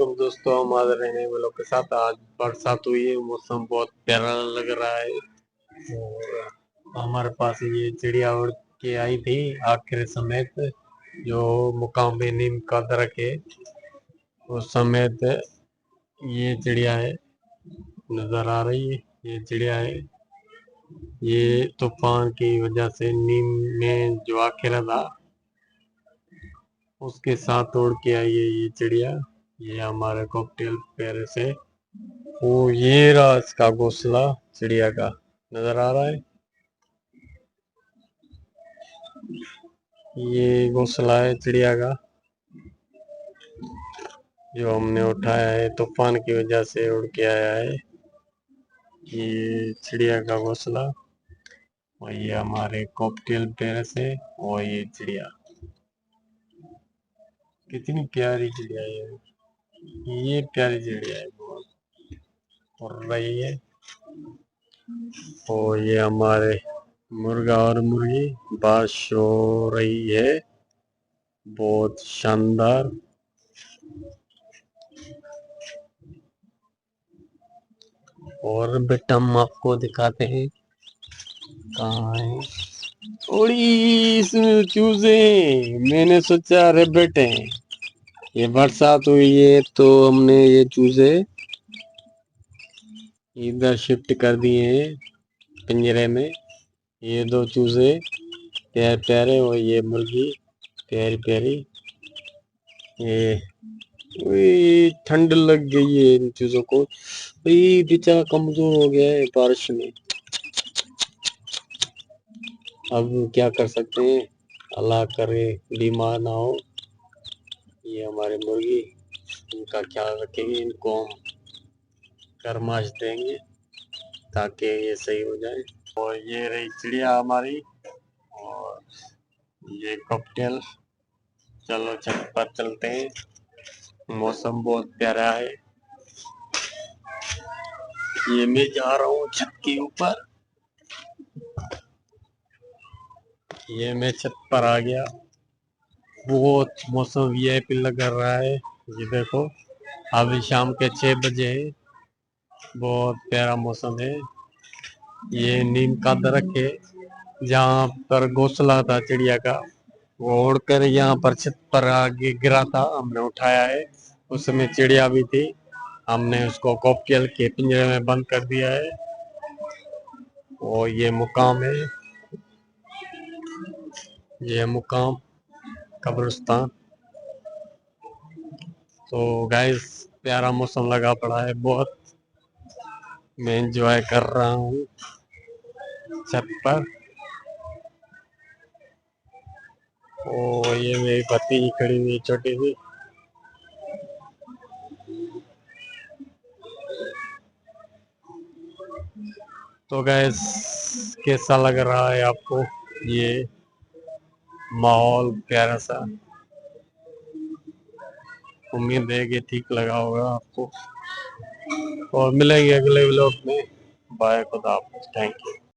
तो दोस्तों हमारे रहने वालों के साथ आज बरसात हुई है। मौसम बहुत प्यारा लग रहा है और हमारे पास ये चिड़िया उड़ के आई थी आखिर समेत। जो मुकाम में नीम का दरख्त है उस समेत ये चिड़िया है, नजर आ रही है। ये चिड़िया है, ये तूफान की वजह से नीम में जो आखिर था उसके साथ उड़ के आई है ये चिड़िया। ये हमारे कॉकटेल पेड़ से वो ये रहा इसका घोंसला चिड़िया का, नजर आ रहा है। ये घोंसला है चिड़िया का जो हमने उठाया है, तूफान की वजह से उड़ के आया है। ये चिड़िया का घोंसला और ये हमारे कॉकटेल पेड़ से। और ये चिड़िया कितनी प्यारी चिड़िया है, ये प्यारी चिड़िया है, बहुत उड़ रही है। और ये हमारे मुर्गा और मुर्गी बारिश हो रही है, बहुत शानदार। और बेटा हम आपको दिखाते हैं कहाँ है। उड़ी इसमें चूजे, मैंने सोचा अरे बेटे ये बरसात हुई है तो हमने ये चूजे इधर शिफ्ट कर दिए हैं पिंजरे में। ये दो चूजे प्यारे प्यारे और ये मुर्गी प्यारी प्यारी। ये ठंड लग गई है इन चूजों को, बेचारा कमजोर हो गया है बारिश में। अब क्या कर सकते हैं, अल्लाह करे बीमार ना हो। ये हमारे मुर्गी, इनका ख्याल रखेंगे, इनको हम गरमाश देंगे ताकि ये सही हो जाए। और ये रही चिड़िया हमारी और ये कॉकटेल। चलो छत पर चलते हैं, मौसम बहुत प्यारा है। ये मैं जा रहा हूँ छत के ऊपर, ये मैं छत पर आ गया। बहुत मौसम वीआईपी लग रहा है। ये देखो अभी शाम के 6 बजे है, बहुत प्यारा मौसम है। ये नीम का दरख्त है जहाँ पर घोंसला था चिड़िया का, वो उड़कर यहाँ पर छत पर आगे गिरा था, हमने उठाया है। उस समय चिड़िया भी थी, हमने उसको कॉकटेल के पिंजरे में बंद कर दिया है। और ये मुकाम है, ये मुकाम कब्रिस्तान। तो गाइस प्यारा मौसम लगा पड़ा है बहुत, मैं एंजॉय कर रहा हूँ छत पर। और ये मेरी भतीजी खड़ी हुई छोटी सी। तो गैस कैसा लग रहा है आपको ये माहौल प्यारा सा, उम्मीद है कि ठीक लगा होगा आपको। और मिलेंगे अगले व्लॉग में। बाय, खुदा हाफिज़, थैंक यू।